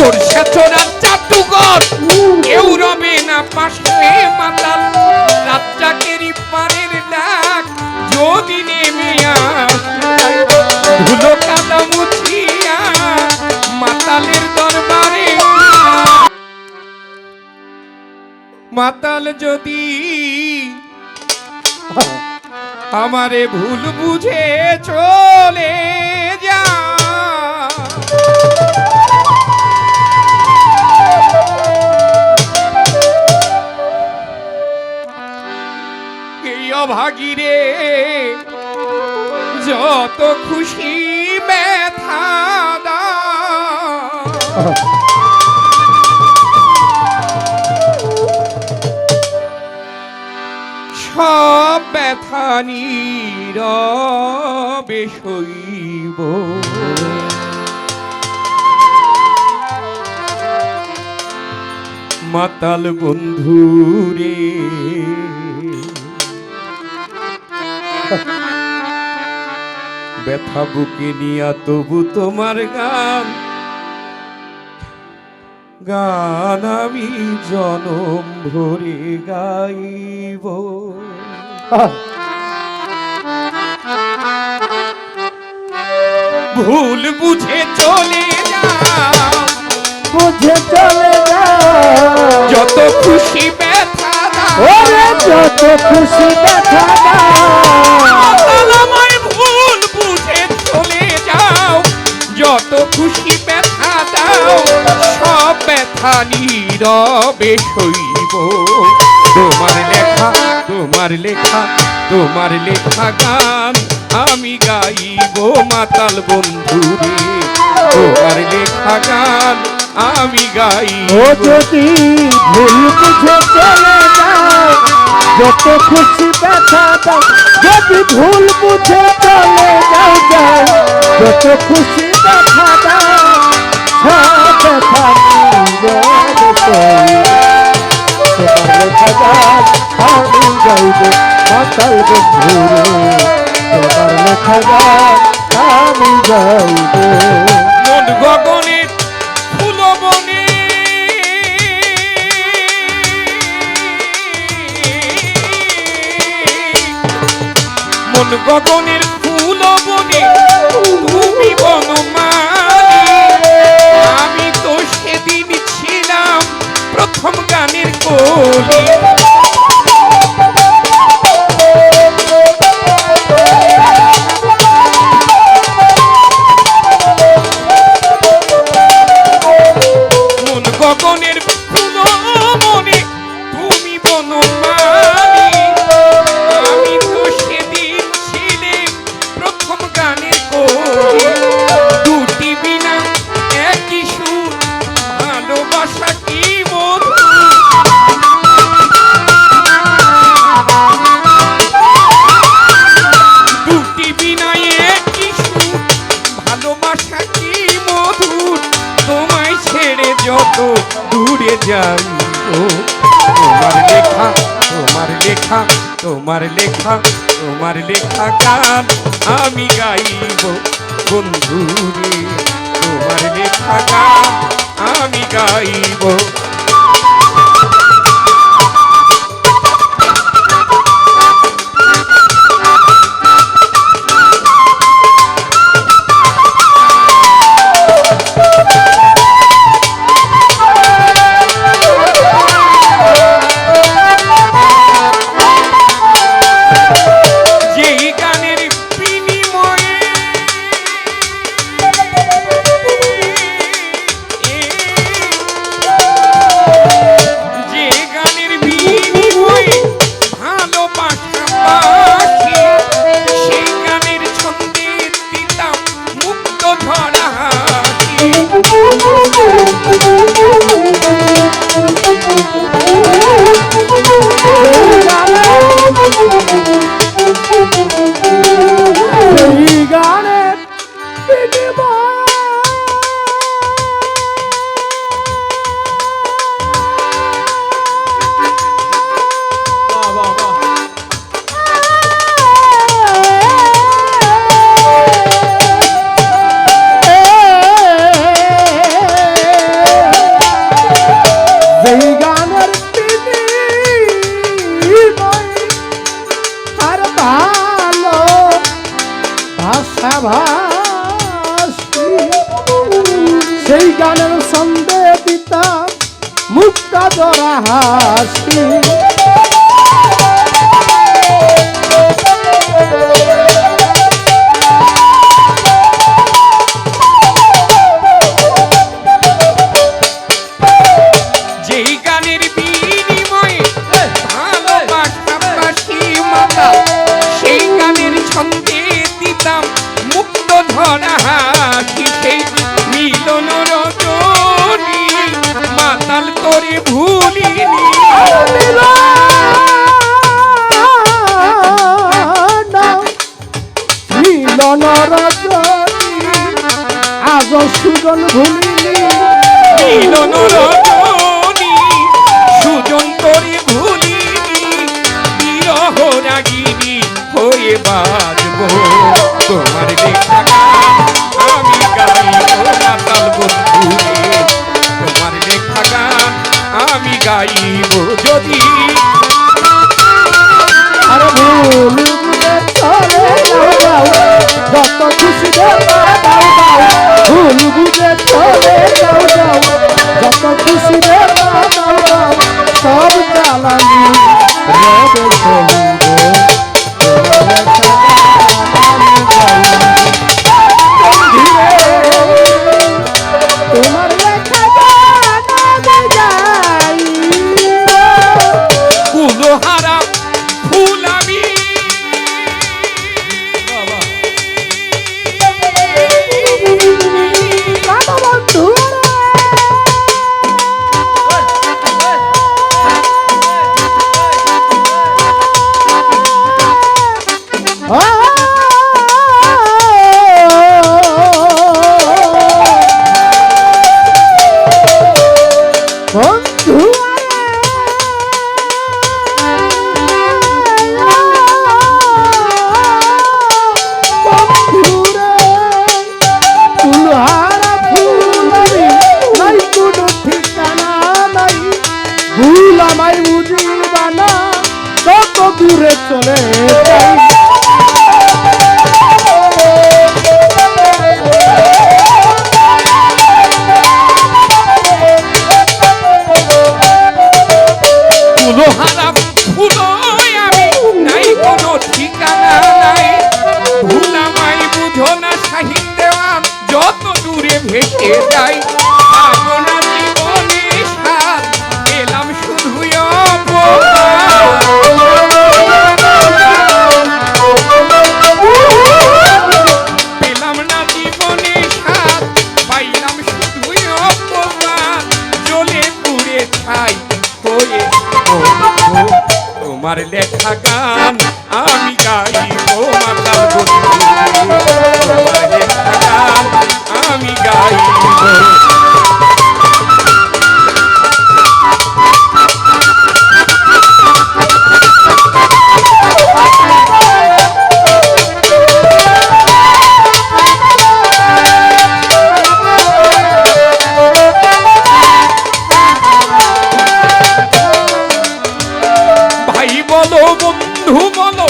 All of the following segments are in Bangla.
সরষে চোরার জাদুঘর কেউ রবে না পাশে মাতাল রাজ্জাকেরই পারের ডাক যদি নেমে আসে ধুলো কাদা মুছিয়া মাতালের দরবারে মাতাল যদি আমারে ভুল বুঝে চলে যা এই অভাগীরে যত খুশি ব্যথা দা সব ব্যথা নীরবে সইব মাতাল বন্ধুরে ব্যথা বুকে নিয়া তবু তোমার গান গান আমি জনম ভরে গাইব ভুল বুঝে চলে যাও বুঝে চলে যাও যত খুশি ব্যথা দাও ওরে যত খুশি ব্যথা দাও আমায় ভুল বুঝে চলে যাও যত খুশি ব্যথা দাও সব ব্যথা নীরবে সইব তোমার লেখা তোমার লেখা তোমার লেখা গান আমি গাইব মাতাল বন্ধুরে তোমার লেখা গান আমি গাইব ও যদি ভুল বুঝে চলে যাও যত খুশি ব্যথা দাও যদি ভুল বুঝে চলে যাও যাও যত খুশি ব্যথা দাও সব ব্যথা তোমার লেখা গান আমি গাইব মাতাল বন্ধুরে তোমার লেখা গান আমি গাইব মন গগনে ফুল বনে মন গগনের ফুল বনে তুমি বনমালী আমি তো সেদিন ছিলাম প্রথম গানের কলি গগনের ফুল মনে তুমি বনমালী আমি তো সেদিন ছিলাম প্রথম গানের কলি দুটি বিনা একই সুর ভালোবাসা কি মধু দুটি বিনা একই সুর ভালোবাসা কি মধুর তোমায় ছেড়ে যত দূরে যাই তোমার লেখা তোমার লেখা তোমার লেখা তোমার লেখা গান আমি গাইব বন্ধুরে তোমার লেখা গান আমি গাইব এই গানের ছন্দে দিতাম মুক্তা জরা হাসি যেই গানের বিনিময়ে ভালোবাসা বাসি মাতা সেই গানের ছন্দে দিতাম মুক্ত ধরা হাসি সেই মিলন রজনী মাতাল করে ভুলিনি মিলন রজনী আজ সুজন ভুলিনি মিলন রজনী সুজন করে ভুলিনি বিরহ রাগিনী হয়ে বাজবো তোমার লেখা গান আমি গাইব মাতাল বন্ধুরে তোমার লেখা গান আমি গাইব যদি আর ভুল বুঝে চলে যাও যত খুশি দাও দাও ভুল বুঝে চলে যাও যত খুশি দাও দাও সব জ্বালানি রবে তোমার লেখা গান আমি গাইব কুলোহারা ফুল আমি বন্ধু বন্ধু ফুলহারা ফুলবি নাই কোনো ঠিকানা নাই ভুল আমায় বুঝিবা না কত দূরে চলে যাই কুলোহারা ফুল আমি নাই কোনো ঠিকানা নাই ভুল আমায় বুঝো না শাহিন দেওয়ান যত দূরে ভেসে যাই আপনা জীবনে সাথ এলাম শুধুই পেলাম না জীবনে সাথ পাইলাম শুধুই অপমান জ্বলে পুড়ে ছাই হয়ে তোমার লেখা গান আমি গাইব মাতাল বন্ধু তোমার লেখা গান আমি গাইব ভাই বলো বন্ধু বলো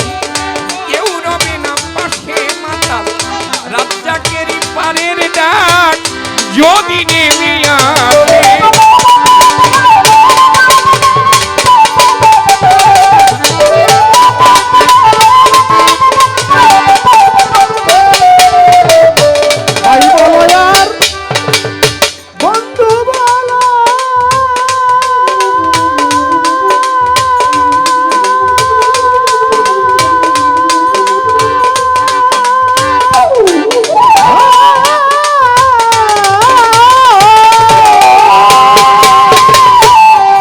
কেউ রবে না পাশে মাতাল রাজ্জাকেরই পারের ডাক যদি নেমে আসে ভাই বলো আর বন্ধু বলো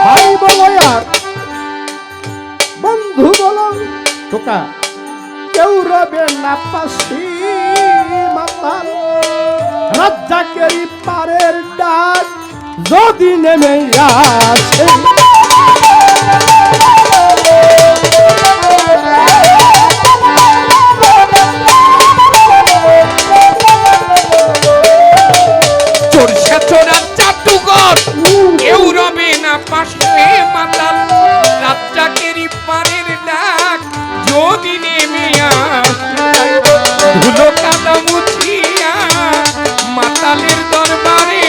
ভাই বলো আর বন্ধু বলো টোকা কেউ রবে না পাশি মাতাল রাজ্জাকেরই পারের ডাক যদি নেমে আসে চোরসা চোরার জাদুঘর কেউ রবে না পাশে মাতাল রাজ্জাকেরই পারের ডাক যদি নেমে আসে ধুলো কাদা মুছিয়া মাতালের দরবারে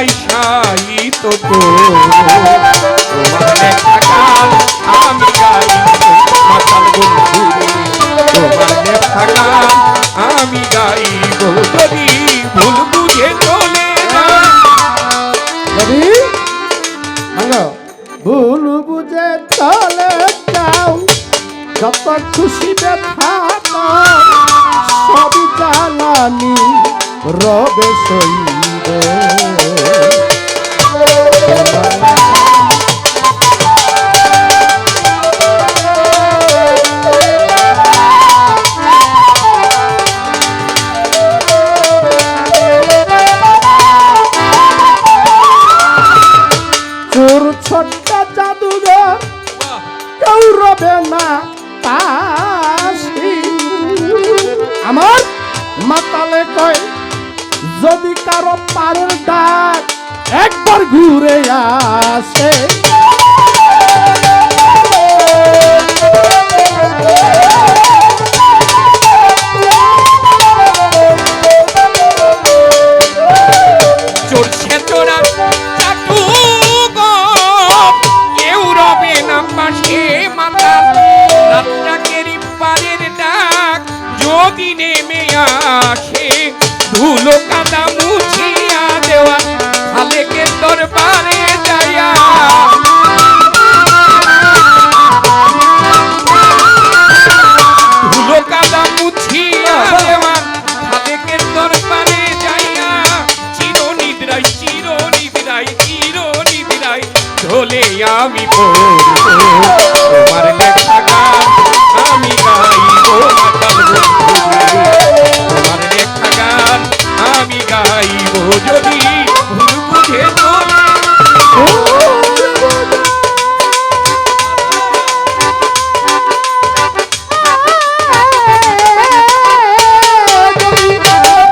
গাই সাহিত্য তোমার লেখা গান আমি গাই মাতাল বন্ধুরে তোমার লেখা গান আমি গাইব যদি ভুল বুঝে চলে যায় যদি ভুল বুঝে চলে যাও যত খুশি ব্যথা সবই জ্বালানি রবে সইব চোর ছোট্ট জাদুঘর কেউ রবে না পাশে আমার মাতালে কয় যদি কারো পারের ডাক একবার ঘুরে আসে চড়ছে তোরা চাটু গো কেউ রবে না পাশে মাথা রাত্রাকের পারের ডাক যদি নেমে আসে ধুলো কাদা মুছিয়া দেওয়া খালেকের দরবারে যাইয়া ধুলো কাদা মুছিয়া দেওয়া খালেকের দরবারে যাইয়া চিরনিদ্রায় চিরনিদ্রায় চিরনিদ্রায় ঢোলে আমি পড়ব তোমার লেখা গান আমি গাইব মাতাল বন্ধুরে তোমার লেখা গান আমি গাইব যদি ভুল বুঝে চলে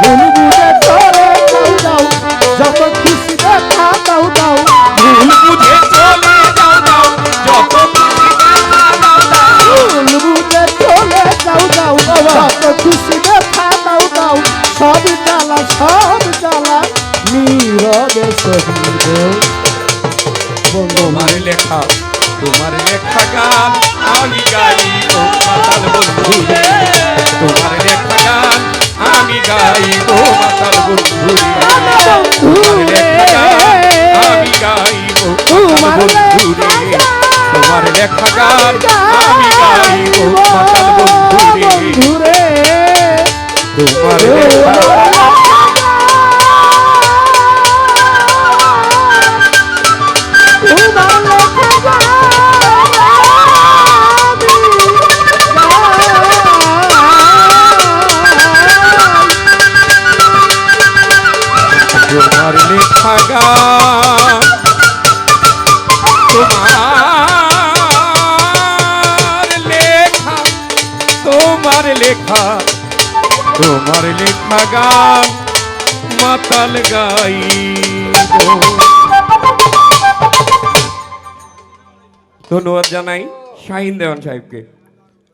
ভুল বুঝে চলে যাও যত খুশি ব্যথা দাও দাও ভুল বুঝে চলে যাও যাও যত খুশি ব্যথা দাও দাও ভুল বুঝে চলে যাও যাও যত খুশি ব্যথা দাও দাও সব জ্বালা নীরবে সহিব তোমার লেখা গান আমি গাইব মাতাল বন্ধুরে তোমার লেখা গান আমি গাইব মাতাল বন্ধুরে তোমার লেখা গান আমি গাইব মাতাল বন্ধুরে তোমার লেখা গান আমি গাইব মাতাল বন্ধুরে তোমার লেখা তোমার লেখা গান তোমার লেখা গান মাতাল গাইব ধন্যবাদ জানাই শাহিন দেওয়ান সাহেবকে।